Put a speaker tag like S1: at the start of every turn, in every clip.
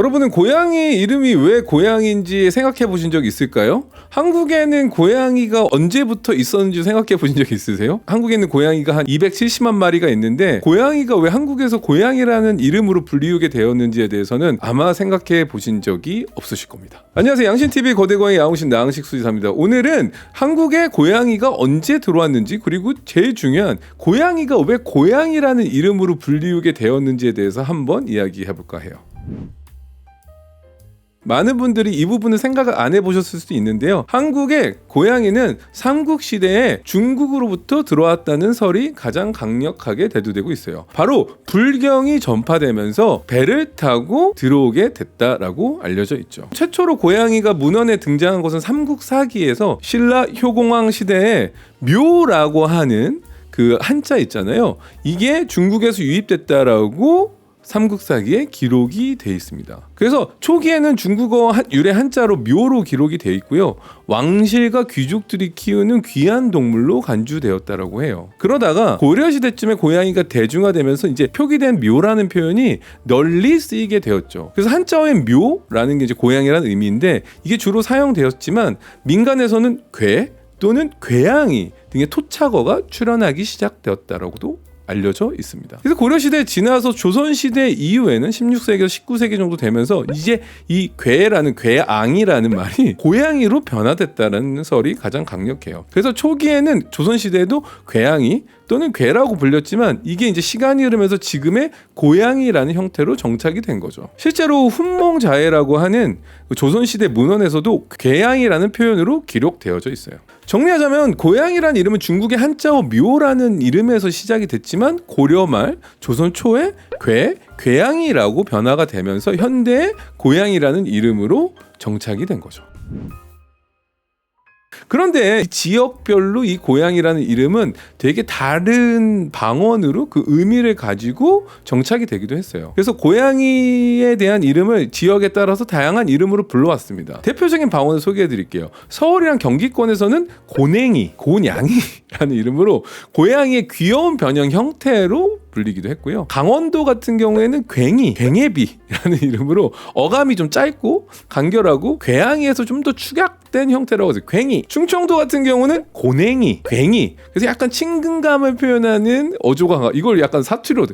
S1: 여러분은 고양이 이름이 왜 고양이인지 생각해 보신 적 있을까요? 한국에는 고양이가 언제부터 있었는지 생각해 보신 적 있으세요? 한국에는 고양이가 한 270만 마리가 있는데 고양이가 왜 한국에서 고양이라는 이름으로 불리우게 되었는지에 대해서는 아마 생각해 보신 적이 없으실 겁니다. 안녕하세요. 양신TV 거대고양이 야옹신 나흥식 수지사입니다. 오늘은 한국에 고양이가 언제 들어왔는지, 그리고 제일 중요한 고양이가 왜 고양이라는 이름으로 불리우게 되었는지에 대해서 한번 이야기해 볼까 해요. 많은 분들이 이 부분을 생각을 안 해보셨을 수도 있는데요. 한국의 고양이는 삼국시대에 중국으로부터 들어왔다는 설이 가장 강력하게 대두되고 있어요. 바로 불경이 전파되면서 배를 타고 들어오게 됐다라고 알려져 있죠. 최초로 고양이가 문헌에 등장한 것은 삼국사기에서 신라 효공왕 시대에 묘라고 하는 그 한자 있잖아요. 이게 중국에서 유입됐다라고 삼국사기에 기록이 돼 있습니다. 그래서 초기에는 중국어 유래 한자로 묘로 기록이 돼 있고요. 왕실과 귀족들이 키우는 귀한 동물로 간주되었다라고 해요. 그러다가 고려시대쯤에 고양이가 대중화되면서 이제 표기된 묘라는 표현이 널리 쓰이게 되었죠. 그래서 한자어의 묘라는 게 이제 고양이라는 의미인데 이게 주로 사용되었지만 민간에서는 괴 또는 괴양이 등의 토착어가 출현하기 시작되었다라고도 알려져 있습니다. 그래서 고려시대에 지나서 조선시대 이후에는 16세기에서 19세기 정도 되면서 이제 이 괴라는 괴앙이라는 말이 고양이로 변화됐다는 설이 가장 강력해요. 그래서 초기에는 조선시대에도 괴앙이 또는 괴라고 불렸지만 이게 이제 시간이 흐르면서 지금의 고양이라는 형태로 정착이 된 거죠. 실제로 훈몽자해라고 하는 조선시대 문헌에서도 괴양이라는 표현으로 기록되어져 있어요. 정리하자면 고양이라는 이름은 중국의 한자어 묘라는 이름에서 시작이 됐지만 고려 말 조선 초에 괴양이라고 변화가 되면서 현대의 고양이라는 이름으로 정착이 된 거죠. 그런데 지역별로 이 고양이라는 이름은 되게 다른 방언으로 그 의미를 가지고 정착이 되기도 했어요. 그래서 고양이에 대한 이름을 지역에 따라서 다양한 이름으로 불러왔습니다. 대표적인 방언을 소개해 드릴게요. 서울이랑 경기권에서는 고냉이, 고냥이라는 이름으로 고양이의 귀여운 변형 형태로 불리기도 했고요. 강원도 같은 경우에는 괭이비라는 이름으로 어감이 좀 짧고 간결하고 괴양이에서 좀 더 축약된 형태라고 해서 괭이. 충청도 같은 경우는 고냉이, 괭이. 그래서 약간 친근감을 표현하는 어조가 이걸 약간 사투리로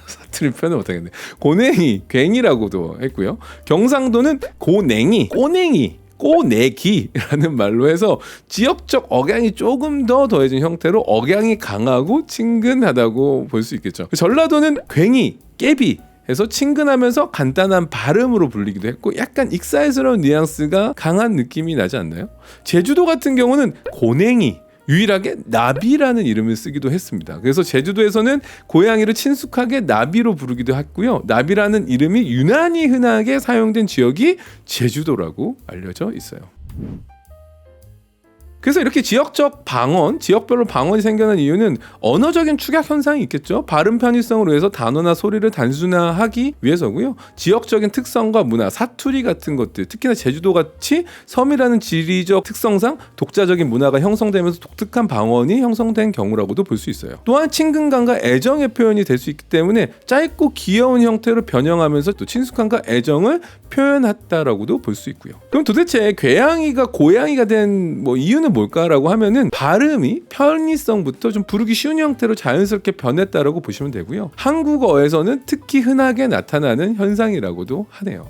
S1: 사투리 표현을 못하겠네. 고냉이, 괭이라고도 했고요. 경상도는 고냉이, 꼬냉이, 꼬내기라는 말로 해서 지역적 억양이 조금 더 더해진 형태로 억양이 강하고 친근하다고 볼 수 있겠죠. 전라도는 괭이, 깨비 해서 친근하면서 간단한 발음으로 불리기도 했고 약간 익살스러운 뉘앙스가 강한 느낌이 나지 않나요? 제주도 같은 경우는 고냉이, 유일하게 나비라는 이름을 쓰기도 했습니다. 그래서 제주도에서는 고양이를 친숙하게 나비로 부르기도 했고요. 나비라는 이름이 유난히 흔하게 사용된 지역이 제주도라고 알려져 있어요. 그래서 이렇게 지역적 방언, 지역별로 방언이 생겨난 이유는 언어적인 축약 현상이 있겠죠. 발음 편의성으로 해서 단어나 소리를 단순화하기 위해서고요. 지역적인 특성과 문화, 사투리 같은 것들, 특히나 제주도같이 섬이라는 지리적 특성상 독자적인 문화가 형성되면서 독특한 방언이 형성된 경우라고도 볼 수 있어요. 또한 친근감과 애정의 표현이 될 수 있기 때문에 짧고 귀여운 형태로 변형하면서 또 친숙함과 애정을 표현했다라고도 볼 수 있고요. 그럼 도대체 괴양이가 고양이가 된 이유는 뭘까라고 하면은 발음이 편의성부터 좀 부르기 쉬운 형태로 자연스럽게 변했다라고 보시면 되고요. 한국어에서는 특히 흔하게 나타나는 현상이라고도 하네요.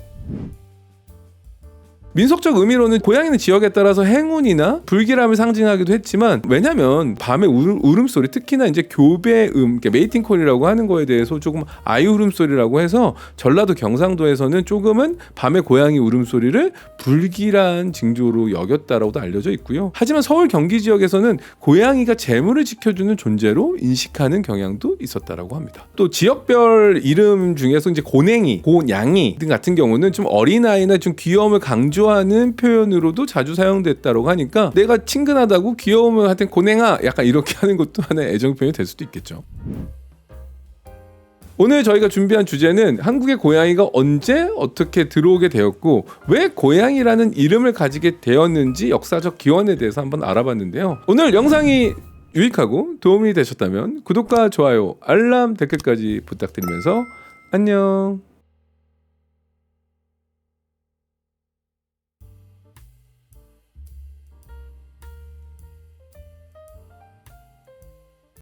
S1: 민속적 의미로는 고양이는 지역에 따라서 행운이나 불길함을 상징하기도 했지만 왜냐면 밤의 울음소리, 특히나 이제 교배음, 메이팅 콜이라고 하는 거에 대해서 조금 아이 울음소리라고 해서 전라도 경상도에서는 조금은 밤의 고양이 울음소리를 불길한 징조로 여겼다라고도 알려져 있고요. 하지만 서울 경기 지역에서는 고양이가 재물을 지켜주는 존재로 인식하는 경향도 있었다라고 합니다. 또 지역별 이름 중에서 이제 고냉이, 고냥이 등 같은 경우는 좀 어린아이나 좀 귀여움을 강조하는 표현으로도 자주 사용됐다고 하니까 내가 친근하다고 귀여우면 하여튼 고냉아 약간 이렇게 하는 것도 하나의 애정 표현이 될 수도 있겠죠. 오늘 저희가 준비한 주제는 한국의 고양이가 언제 어떻게 들어오게 되었고 왜 고양이라는 이름을 가지게 되었는지 역사적 기원에 대해서 한번 알아봤는데요. 오늘 영상이 유익하고 도움이 되셨다면 구독과 좋아요, 알람, 댓글까지 부탁드리면서 안녕.